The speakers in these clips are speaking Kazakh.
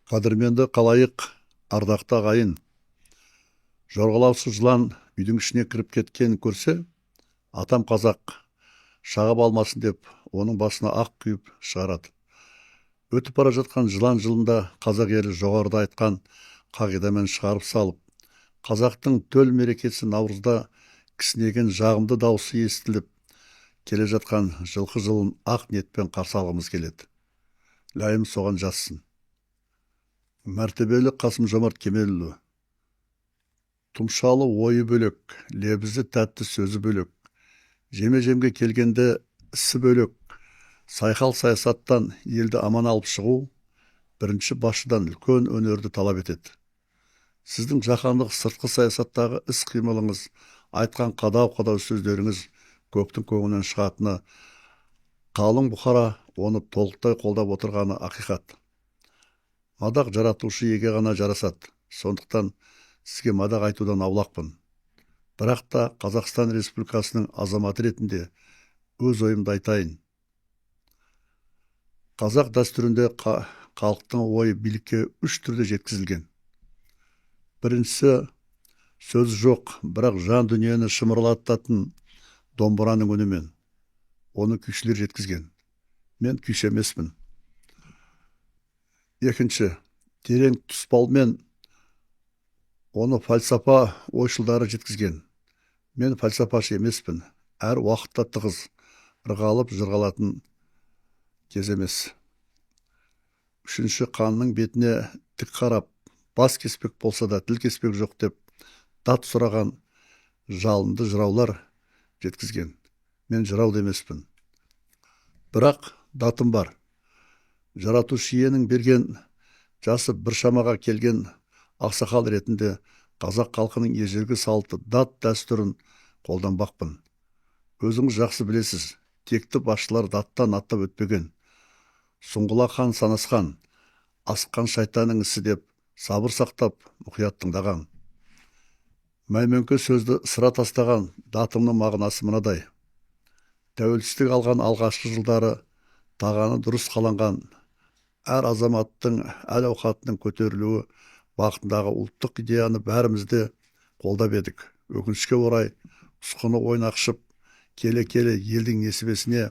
Қадірменді қалайық, ардақты ағайын. Жорғалаусыз жылан үйдің ішіне кіріп кеткенін көрсе, атам қазақ шағып алмасын деп, оның басына ақ күйіп шығарады. Өтіп бара жатқан жылан жылында қазақ елі жоғарыда айтқан қағидамен шығарып салып, қазақтың төл мерекесі наурызда кісінеген жағымды дауысы естіліп, келе жатқан жылқы жылын ақ ниетпен қарсы алғымыз келеді. Лайым соған жазсын. Мәртебелі Қасым-Жомарт Кемелұлы, тұмшалы ойы бөлек, лебізі тәтті сөзі бөлек, жеме-жемге келгенде ісі бөлек, сайқал саясаттан елді аман алып шығу бірінші басшыдан үлкен өнерді талап етеді. Сіздің жаһандық сыртқы саясаттағы іс-қимылыңыз, айтқан қадау-қадау сөздеріңіз көптің көңілінен шығатыны, қалың бұқара оны толықтай қолдап отырғаны ақиқат. Мадақ жаратушы еге ғана жарасады. Сондықтан сізге мадақ айтудан аулақпын. Бірақ та Қазақстан Республикасының азаматы ретінде өз ойымды айтайын. Қазақ дәстүрінде халықтың ойы билікке үш түрде жеткізілген. Біріншісі, сөз жоқ, бірақ жан дүниені шымырлататын домбыраның үнімен. Оны күйшілер жеткізген. Мен күйші емеспін. Екінші, терең тұспалмен оны фальсафа ойшылдары жеткізген. Мен фальсафашы емеспін. Әр уақытта тығыз, ырғалып жырғалатын кез емес. Үшінші, қанның бетіне тік қарап, бас кеспек болса да тіл кеспек жоқ деп, дат сұраған жалынды жыраулар жеткізген. Мен жырау емеспін. Бірақ датым бар. Жаратушы иенің берген жасы бір шамаға келген ақсақал ретінде қазақ халқының ежелгі салты дат дәстүрін қолданбақпын. Өзіңіз жақсы білесіз, текті басшылар даттан аттап өтпеген. Сұңғыла хан санасқан, асыққан шайтанның ісі деп сабыр сақтап мұқият тыңдаған. Мәймөңке сөзді сыра тастаған датымның мағынасы мынадай. Тәуелсіздік алған алғашқы жылдары тағаны дұрыс қаланған, әр азаматтың әл-ауқатының көтерілуі бағытындағы ұлттық идеяны бәрімізде қолдап едік. Өкінішке орай, ұсқыны ойнақшып, келе-келе елдің несібесіне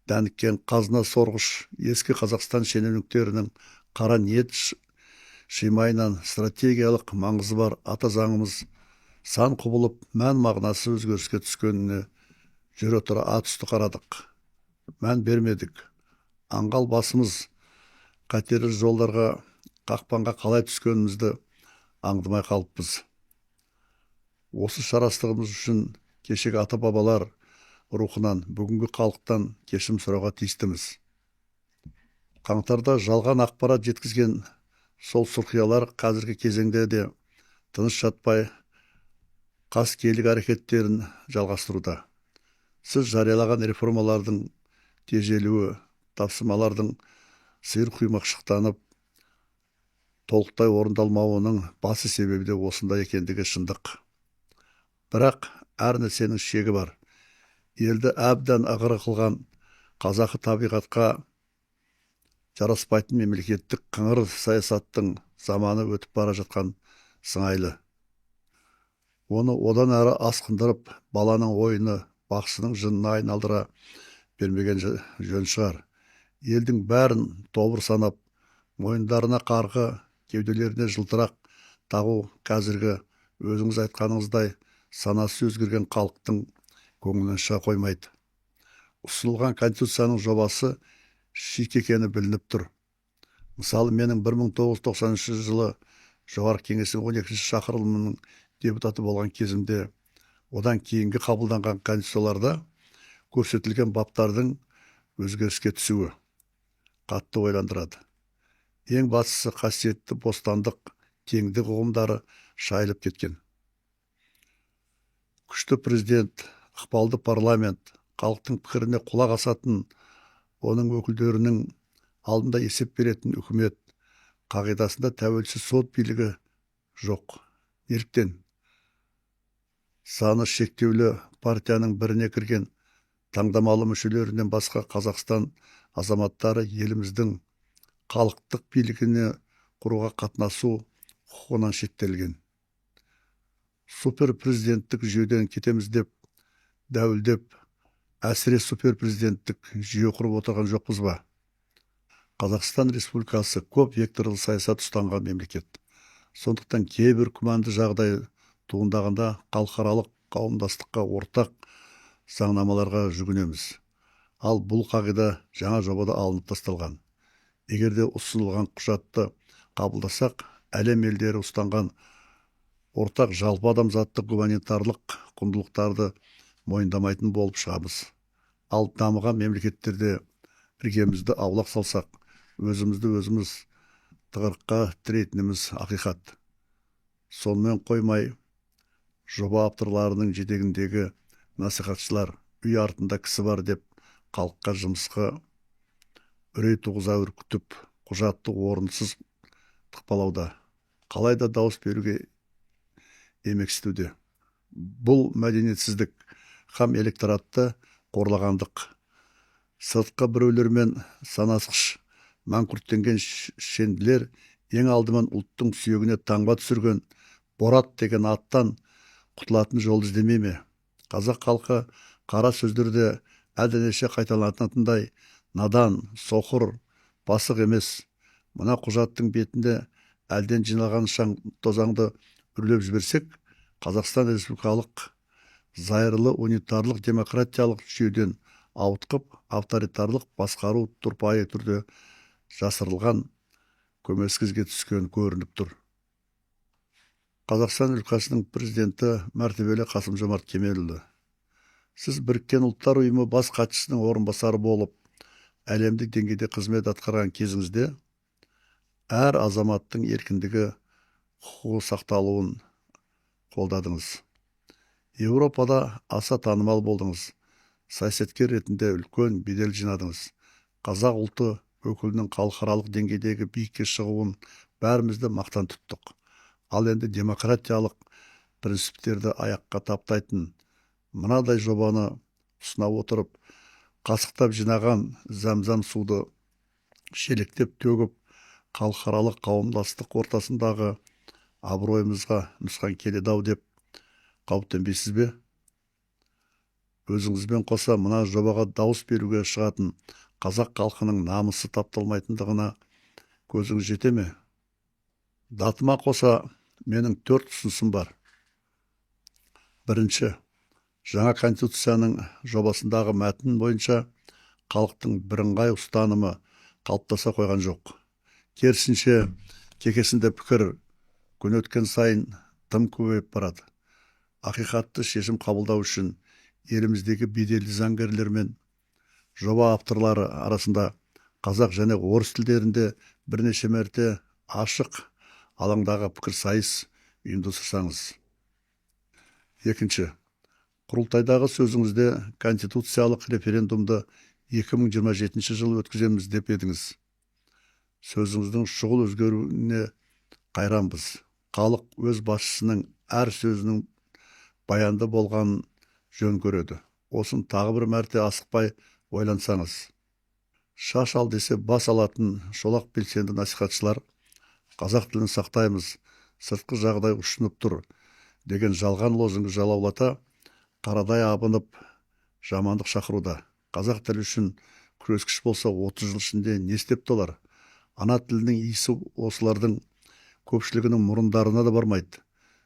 дәніккен қазына сорғыш ескі Қазақстан шенеуніктерінің қара ниет шимайынан стратегиялық маңызы бар ата заңымыз сан құбылып, мән мағынасы өзгеріске түскеніне жүре тұра ат үсті қарадық. Мән бермедік. Аңғал басымыз қатерлі жолдарға, қақпанға қалай түскенімізді аңдымай қалыппыз. Осы шарастығымыз үшін кешегі ата-бабалар рухынан, бүгінгі халықтан кешірім сұрауға тиістіміз. Қаңтарда жалған ақпарат жеткізген сол сұрқиялар қазіргі кезеңде де тыныш жатпай қаскелік әрекеттерін жалғастыруда. Сіз жариялаған реформалардың тежелуі, тапсырмалардың сиыр құймақшықтанып, толықтай орындалмауының басы себебі де осында екендігі шындық. Бірақ әр нәрсенің шегі бар. Елді әбден ығыры қылған қазақы табиғатқа жараспайтын мемлекеттік қыңыр саясаттың заманы өтіп бара жатқан сыңайлы. Оны одан әрі асқындырып, баланың ойыны бақсының жынына айналдыра бермеген жөн шығар. Елдің бәрін тобыр санап, мойындарына қарғы, кеуделеріне жылтырақ тағу қазіргі өзіңіз айтқаныңыздай санасы өзгерген халықтың көңілінен шыға қоймайды. Ұсынылған конституцияның жобасы шик екені білініп тұр. Мысалы, менің 1993 жылы жоғарғы кеңестің 12-ші шақырылымының депутаты болған кезімде, одан кейінгі қабылданған конституцияларда көрсетілген баптардың өзгеріске түсуі қатты ойландырады. Ең бастысы қасиетті бостандық, теңдік ұғымдары шайылып кеткен. Күшті президент, ықпалды парламент, халықтың пікіріне құлақ асатын, оның өкілдерінің алдында есеп беретін үкімет, қағидасында тәуелсіз сот билігі жоқ. Неліктен? Саны шектеулі партияның біріне кірген таңдамалы мүшелерінен басқа Қазақстан азаматтары еліміздің халықтық билігіне құруға қатынасу құқығынан шектелген. Супер президенттік жүйеден кетеміз деп дәуілдеп, әсіре супер президенттік жүйе құрып отырған жоқпыз ба? Қазақстан Республикасы көп векторлы саясат ұстанған мемлекет. Сондықтан кейбір күмәнді жағдай туындағанда халықаралық қауымдастыққа ортақ заңнамаларға жүгінеміз. Ал бұл қағида жаңа жобада алынып тасталған. Егер де ұсынылған құжатты қабылдасақ, әлем елдері ұстанған ортақ жалпы адамзаттық гуманитарлық құндылықтарды мойындамайтын болып шығамыз. Ал дамыған мемлекеттерде іргемізді аулақ салсақ, өзімізді өзіміз тығырыққа тірейтініміз ақиқат. Сонымен қоймай, жоба авторларының жетегіндегі насихатшылар үй артында кісі бар деп халыққа жұмысқа үрей туғыза үркітіп, құжатты орынсыз тықпалауда, қалайда дауыс беруге емексітуде. Бұл мәдениетсіздік, хам электоратты қорлағандық. Сыртқы біреулермен санасқыш, мәңкүрттенген шенділер ең алдымен ұлттың сүйегіне таңба түсірген Борат деген аттан құтылатын жол іздемей ме? Қазақ халқы қара сөздерде әлденеше қайталанатындай надан, соқыр, басық емес. Мына құжаттың бетінде әлден жиналған шаң тозаңды үрлеп жіберсек, Қазақстан Республикалық зайырлы унитарлық демократиялық жүйеден ауытқып, авторитарлық басқару тұрпайы түрде жасырылған көмескізге түскен көрініп тұр. Қазақстан Республикасының президенті мәртебелі Қасым-Жомарт Кемелұлы, сіз Біріккен ұлттар ұйымы бас хатшысының орынбасары болып, әлемдік деңгейде қызмет атқарған кезіңізде әр азаматтың еркіндігі, құқығы сақталуын қолдадыңыз. Еуропада аса танымал болдыңыз. Саясаткер ретінде үлкен бедел жинадыңыз. Қазақ ұлты өкілінің халықаралық деңгейдегі биікке шығуын бәрімізді мақтан тұттық. Ал енді демократиялық принциптерді аяққа таптайтын мынадай жобаны ұсына отырып, қасықтап жинаған зәмзәм суды шелектеп төгіп, халықаралық қауымдастық ортасындағы абыройымызға нұсқан келеді-ау деп қауіптенбейсіз бе? Өзіңізбен қоса мына жобаға дауыс беруге шығатын қазақ халқының намысы тапталмайтындығына көзіңіз жете ме? Датыма қоса менің 4 ұсынысым бар. Бірінші, жаңа конституцияның жобасындағы мәтін бойынша халықтың бірыңғай ұстанымы қалыптаса қойған жоқ. Керісінше, кекесінде пікір күн өткен сайын тым көбейіп барады. Ақиқатты шешім қабылдау үшін еліміздегі беделді заңгерлер мен жоба авторлары арасында қазақ және орыс тілдерінде бірнеше мәрте ашық алаңдағы пікір сайыс ұйымдастырсаңыз. Екінші, құрылтайдағы сөзіңізде конституциялық референдумды 2027 жылы өткіземіз деп едіңіз. Сөзіңіздің шұғыл өзгеруіне қайранбыз. Халық өз басшысының әр сөзінің баянды болғанын жөн көреді. Осын тағы бір мәрте асықпай ойлансаңыз. Шаш ал десе бас алатын шолақ белсенді насихатшылар қазақ тілін сақтаймыз, сыртқы жағдай ұшынып тұр деген жалған лозунг жалаулата қарадай абынып жамандық шақыруда. Қазақ тілі үшін күрескіш болса 30 жыл ішінде не істепті олар? Ана тілінің иісі осылардың көпшілігінің мұрындарына да бармайды.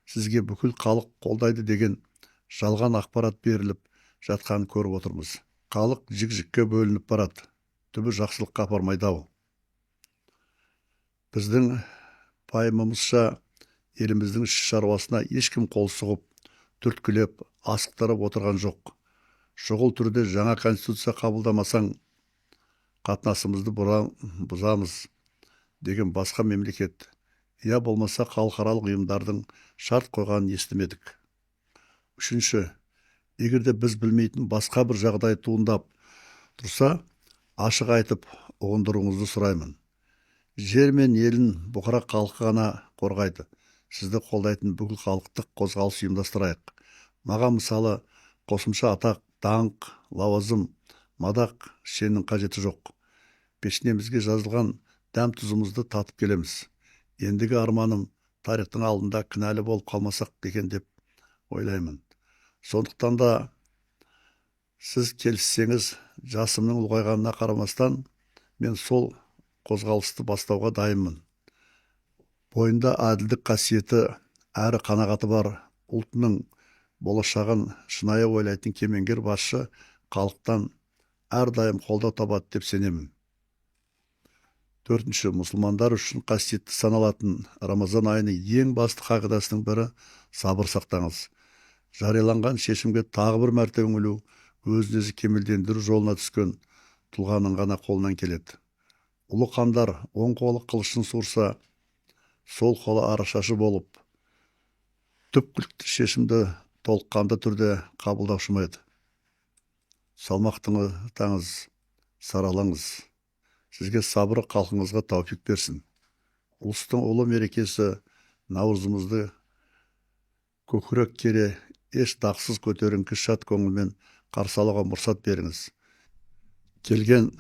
Сізге бүкіл халық қолдайды деген жалған ақпарат беріліп жатқанын көріп отырмыз. Халық жік-жікке бөлініп барады. Түбі жақсылыққа апармайды-ау. Біздің пайымымызша еліміздің шаруасына ешкім қол сұғып, түрткілеп, асықтырып отырған жоқ. Шұғыл түрде жаңа конституция қабылдамасаң, қатынасымызды бұзамыз деген басқа мемлекет, я болмаса халықаралық ұйымдардың шарт қойғанын естімедік. Үшінші, егерде біз білмейтін басқа бір жағдай туындап тұрса, ашық айтып ұғындыруыңызды сұраймын. Жер мен елін бұқара халқы ғана қорғайды. Сізді қолдайтын бүкіл халықтық қозғалыс ұйымдастырайық. Маған мысалы қосымша атақ, даңқ, лауазым, мадақ шеннің қажеті жоқ. Пешінемізге жазылған дәм тұзымызды татып келеміз. ендігі арманым тарихтың алдында кінәлі болып қалмасақ екен деп ойлаймын. Сондықтан да сіз келіссеңіз, жасымның ұлғайғанына қарамастан, мен сол қозғалысты бастауға дайынмын. Бойында әділдік қасиеті әрі қанағаты бар ұлтының болашағын шынайы ойлайтын кемеңгер басшы халықтан әрдайым қолдау табады деп сенемін. Төртінші, мұсылмандар үшін қасиетті саналатын Рамазан айының ең басты қағидасының бірі сабыр сақтаңыз. Жарияланған шешімге тағы бір мәрте үңілу өзін өзі кемелдендіру жолына түскен тұлғаның ғана қолынан келеді. Ұлы хандар оң қолы қылышын суырса, сол қолы арашашы болып, түпкілікті шешімді толыққанды түрде қабылдаушы ма еді? Салмақтаңыз, саралаңыз. Сізге сабыры халқыңызға тауфик берсін. Ұлыстың ұлы мерекесі Наурызымызды көкірек кере, еш дақсыз көтеріңкі шат көңілмен қарсы алуға мұрсат беріңіз. Келген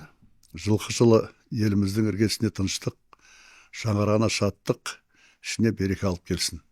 жылқы жылы еліміздің іргесіне тыныштық, жаңарғана шаттық, ішіне береке алып келсін.